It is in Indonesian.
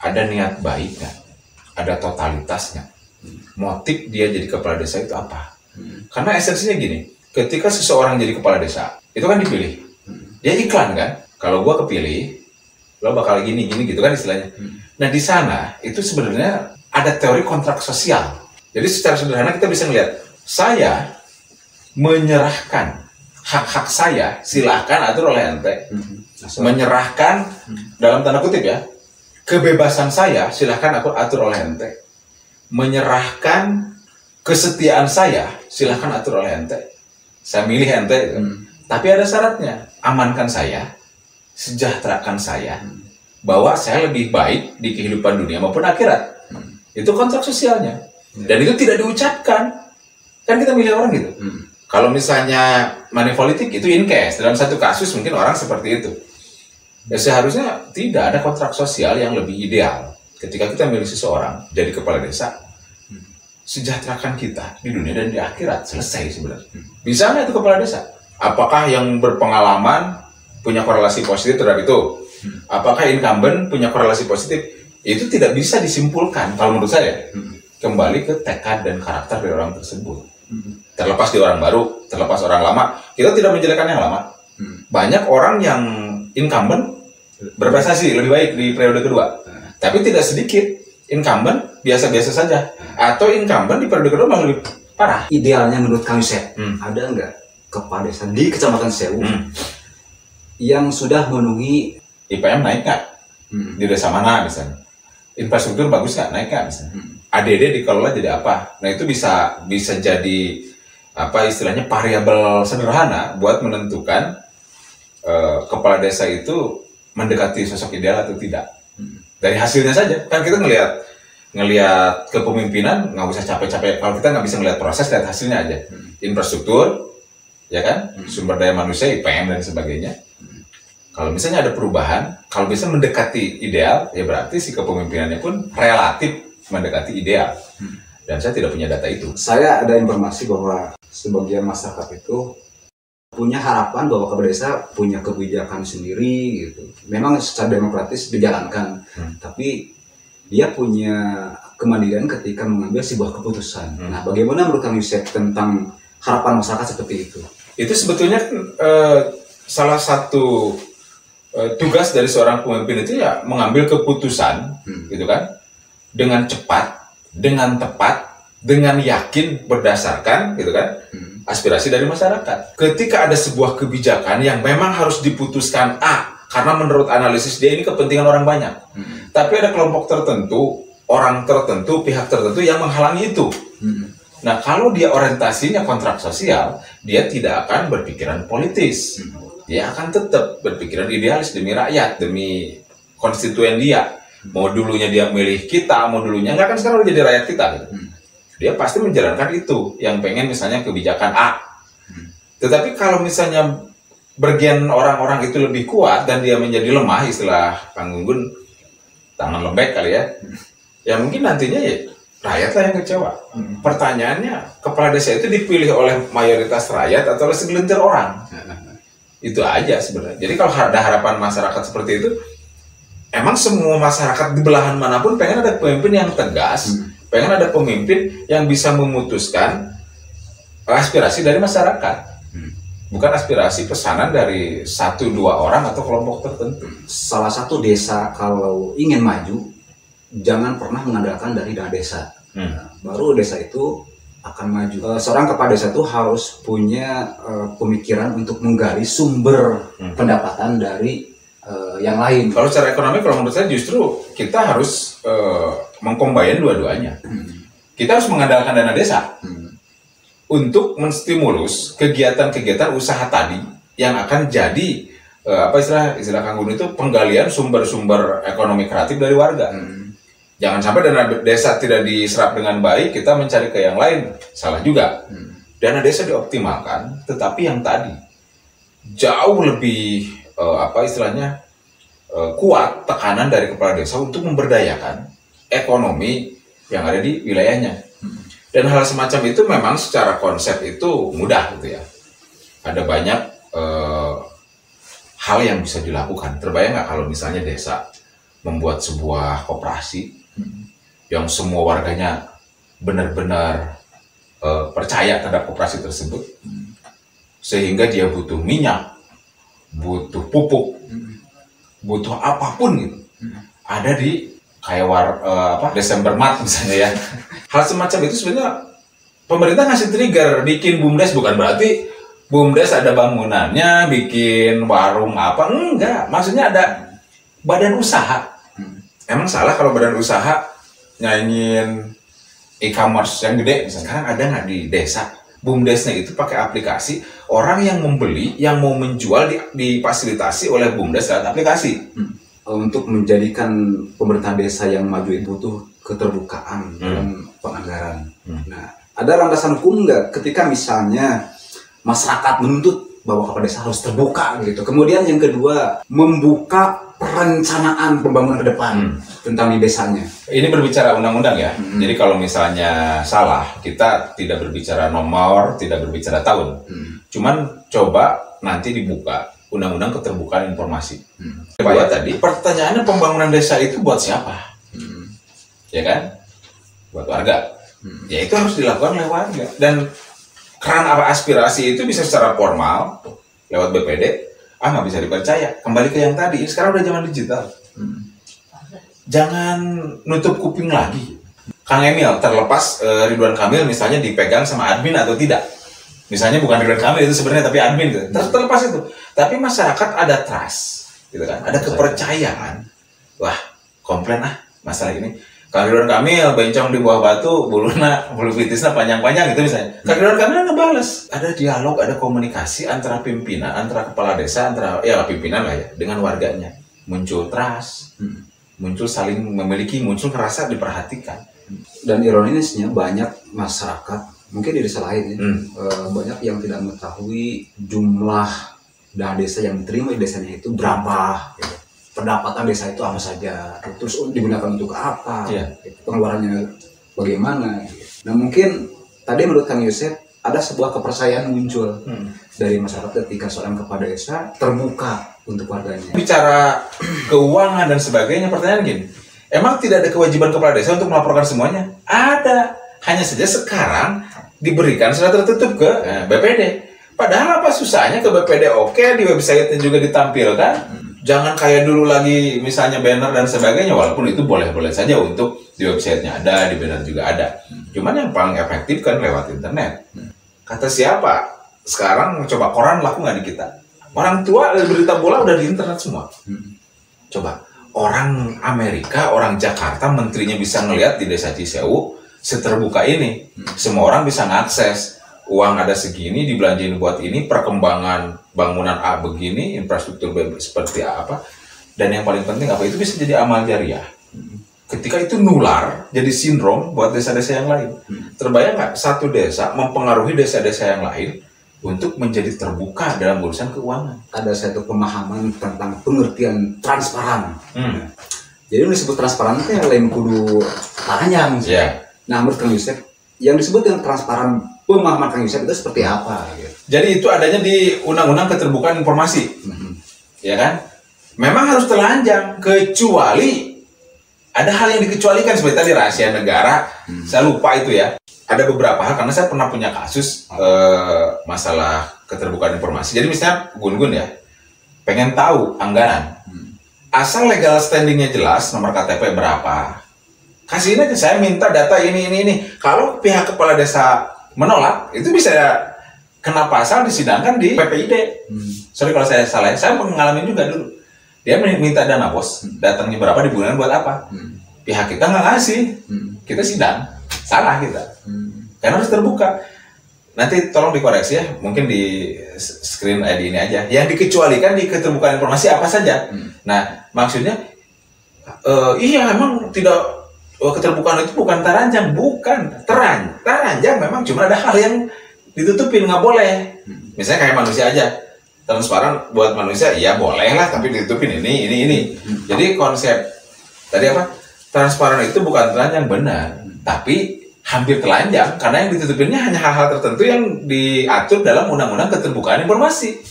ada niat baik nggak? Ada totalitas nggak? Motif dia jadi kepala desa itu apa? Karena esensinya gini, ketika seseorang jadi kepala desa, itu kan dipilih. Dia iklan kan? Kalau gua kepilih, lo bakal gini gitu kan istilahnya. Nah di sana itu sebenarnya ada teori kontrak sosial. Jadi secara sederhana kita bisa melihat, saya menyerahkan hak-hak saya, silahkan atur oleh ente. Menyerahkan dalam tanda kutip ya, kebebasan saya silahkan aku atur oleh ente. Menyerahkan kesetiaan saya silahkan atur oleh ente. Saya milih ente gitu. Tapi ada syaratnya, amankan saya, sejahterakan saya, bahwa saya lebih baik di kehidupan dunia maupun akhirat. Itu kontrak sosialnya. Dan itu tidak diucapkan. Kan kita milih orang gitu. Kalau misalnya money politik itu in cash. Dalam satu kasus mungkin orang seperti itu. Ya seharusnya tidak ada kontrak sosial yang lebih ideal. Ketika kita milih seseorang jadi kepala desa, sejahterakan kita di dunia dan di akhirat. Selesai sebenarnya. Bisa nggak itu kepala desa? Apakah yang berpengalaman punya korelasi positif terhadap itu? Apakah incumbent punya korelasi positif? Itu tidak bisa disimpulkan kalau menurut saya. Kembali ke tekad dan karakter dari orang tersebut. Terlepas di orang baru, terlepas orang lama, kita tidak menjelekkan yang lama. Banyak orang yang incumbent berprestasi lebih baik di periode kedua, tapi tidak sedikit incumbent biasa-biasa saja, atau incumbent di periode kedua malah lebih parah. Idealnya menurut Kang Yusef, ada nggak kepala desa di Kecamatan Sewu yang sudah memenuhi IPM naik nggak? Di desa mana misalnya? Infrastruktur bagus nggak? Naik nggak misalnya? ADD dikelola jadi apa? Nah itu bisa jadi apa istilahnya variabel sederhana buat menentukan kepala desa itu mendekati sosok ideal atau tidak. Dari hasilnya saja kan kita ngelihat kepemimpinan nggak usah capek-capek. Kalau kita nggak bisa ngelihat proses, lihat hasilnya aja. Infrastruktur, ya kan, sumber daya manusia, IPM dan sebagainya. Kalau misalnya ada perubahan, kalau bisa mendekati ideal, ya berarti si kepemimpinannya pun relatif mendekati ideal. Dan saya tidak punya data itu. Saya ada informasi bahwa sebagian masyarakat itu punya harapan bahwa kepala desa punya kebijakan sendiri gitu. Memang secara demokratis dijalankan, tapi dia punya kemandirian ketika mengambil sebuah keputusan. Nah, bagaimana menurut Kang Yusef tentang harapan masyarakat seperti itu? Itu sebetulnya salah satu tugas dari seorang pemimpin itu ya mengambil keputusan, gitu kan, dengan cepat, dengan tepat, dengan yakin berdasarkan, gitu kan, aspirasi dari masyarakat. Ketika ada sebuah kebijakan yang memang harus diputuskan A, karena menurut analisis dia ini kepentingan orang banyak, tapi ada kelompok tertentu, orang tertentu, pihak tertentu yang menghalangi itu. Nah, kalau dia orientasinya kontrak sosial, dia tidak akan berpikiran politis. Dia akan tetap berpikiran idealis demi rakyat, demi konstituen dia. Mau dulunya dia milih kita, mau dulunya enggak, kan sekarang udah jadi rakyat kita gitu. Dia pasti menjalankan itu, yang pengen misalnya kebijakan A. Tetapi kalau misalnya bergen orang-orang itu lebih kuat dan dia menjadi lemah, istilah Kang Gunggun, tangan lembek kali ya. Ya mungkin nantinya ya rakyatlah yang kecewa. Pertanyaannya, kepala desa itu dipilih oleh mayoritas rakyat atau oleh segelintir orang? Itu aja sebenarnya. Jadi kalau ada harapan masyarakat seperti itu, emang semua masyarakat di belahan manapun pengen ada pemimpin yang tegas, pengen ada pemimpin yang bisa memutuskan aspirasi dari masyarakat, bukan aspirasi pesanan dari 1-2 orang atau kelompok tertentu. Salah satu desa kalau ingin maju, jangan pernah mengandalkan dari dana desa. Baru desa itu akan maju. Seorang kepala desa itu harus punya pemikiran untuk menggali sumber pendapatan dari yang lain. Kalau secara ekonomi, kalau menurut saya justru kita harus mengcombine dua-duanya. Kita harus mengandalkan dana desa untuk menstimulus kegiatan-kegiatan usaha tadi yang akan jadi apa istilah Kang Gun itu penggalian sumber-sumber ekonomi kreatif dari warga. Jangan sampai dana desa tidak diserap dengan baik, kita mencari ke yang lain, salah juga. Dana desa dioptimalkan, tetapi yang tadi jauh lebih kuat tekanan dari kepala desa untuk memberdayakan ekonomi yang ada di wilayahnya. Dan hal semacam itu memang secara konsep itu mudah gitu ya. Ada banyak hal yang bisa dilakukan. Terbayang nggak kalau misalnya desa membuat sebuah koperasi yang semua warganya benar-benar percaya terhadap koperasi tersebut, sehingga dia butuh minyak, butuh pupuk, butuh apapun gitu, ada di kayak Desember Mart misalnya ya. Hal semacam itu sebenarnya pemerintah ngasih trigger bikin BUMDes, bukan berarti BUMDes ada bangunannya, bikin warung apa, enggak. Maksudnya ada badan usaha. Emang salah kalau badan usaha nyanyiin e-commerce yang gede, misalnya sekarang ada nggak di desa? BUMDesnya itu pakai aplikasi, orang yang membeli, yang mau menjual difasilitasi oleh BUMDes lewat aplikasi. Untuk menjadikan pemerintah desa yang maju itu butuh keterbukaan dalam penganggaran. Nah, ada landasan hukum nggak ketika misalnya masyarakat menuntut bahwa kepala desa harus terbuka gitu. Kemudian yang kedua, membuka perencanaan pembangunan ke depan tentang di desanya. Ini berbicara undang-undang ya. Jadi kalau misalnya salah, kita tidak berbicara nomor, tidak berbicara tahun. Cuman coba nanti dibuka undang-undang keterbukaan informasi. Kedua tadi, pertanyaannya pembangunan desa itu buat siapa? Ya kan? Buat warga. Ya itu harus dilakukan oleh warga. Dan keran aspirasi itu bisa secara formal lewat BPD, nggak bisa dipercaya. Kembali ke yang tadi, sekarang udah zaman digital. Jangan nutup kuping lagi. Kang Emil, terlepas Ridwan Kamil misalnya dipegang sama admin atau tidak. Misalnya bukan Ridwan Kamil itu sebenarnya, tapi admin gitu. Terlepas itu. Tapi masyarakat ada trust, gitu kan? Ada kepercayaan. Wah, komplain masalah ini. Kang Ridwan Kamil bencong di bawah batu, bulu pitisnya panjang-panjang gitu misalnya. Kang Ridwan Kamil ngebales. Ada dialog, ada komunikasi antara pimpinan, antara kepala desa, antara pimpinan lah ya, dengan warganya. Muncul trust, muncul saling memiliki, muncul ngerasa diperhatikan. Dan ironisnya banyak masyarakat, mungkin di desa lain ya, banyak yang tidak mengetahui jumlah dana desa yang diterima di desanya itu berapa. Gitu. Pendapatan desa itu apa saja, terus digunakan untuk apa, pengeluarannya bagaimana. Nah mungkin tadi menurut Kang Yosef ada sebuah kepercayaan muncul dari masyarakat ketika seorang kepala desa terbuka untuk warganya. Bicara keuangan dan sebagainya, pertanyaan gini, emang tidak ada kewajiban kepala desa untuk melaporkan semuanya? Ada, hanya saja sekarang diberikan secara tertutup ke BPD. Padahal apa susahnya ke BPD? Oke, di website-nya juga ditampilkan. Jangan kayak dulu lagi misalnya banner dan sebagainya, walaupun itu boleh-boleh saja untuk di websitenya ada, di banner juga ada. Cuman yang paling efektif kan lewat internet. Kata siapa? Sekarang coba koran laku nggak di kita? Orang tua berita bola udah di internet semua. Coba orang Amerika, orang Jakarta, menterinya bisa ngelihat di desa Cisewu seterbuka ini. Semua orang bisa ngakses. Uang ada segini, dibelanjain buat ini, perkembangan bangunan A begini, infrastruktur B seperti apa, dan yang paling penting apa, itu bisa jadi amal jariah. Ketika itu nular, jadi sindrom buat desa-desa yang lain. Terbayang nggak satu desa mempengaruhi desa-desa yang lain untuk menjadi terbuka dalam urusan keuangan? Ada satu pemahaman tentang pengertian transparan. Jadi yang disebut transparan itu yang lain kudu panjang. Nah menurut Kang Yosef, yang disebut dengan transparan pemahaman Kang Yosef itu seperti apa? Jadi itu adanya di Undang-Undang Keterbukaan Informasi, ya kan? Memang harus telanjang, kecuali ada hal yang dikecualikan seperti tadi rahasia negara. Saya lupa itu ya. Ada beberapa hal karena saya pernah punya kasus masalah keterbukaan informasi. Jadi misalnya Gun-Gun ya, pengen tahu anggaran, asal legal standingnya jelas, nomor KTP berapa, kasihin aja, saya minta data ini. Kalau pihak kepala desa menolak, itu bisa kena pasal, disidangkan di PPID. Sorry kalau saya salah, saya mengalami juga dulu. Dia minta dana bos, datangnya berapa, di bulan buat apa? Pihak kita nggak ngasih, kita sidang, salah kita. Karena harus terbuka. Nanti tolong dikoreksi ya, mungkin di screen ID ini aja. Yang dikecualikan di keterbukaan informasi apa saja. Nah, maksudnya, iya emang tidak, keterbukaan itu bukan teranjang, bukan teranjang memang cuma ada hal yang ditutupin, nggak boleh. Misalnya kayak manusia aja, transparan buat manusia, iya boleh lah, tapi ditutupin ini. Jadi konsep tadi apa? Transparan itu bukan telanjang, benar, tapi hampir telanjang karena yang ditutupinnya hanya hal-hal tertentu yang diatur dalam Undang-Undang Keterbukaan Informasi.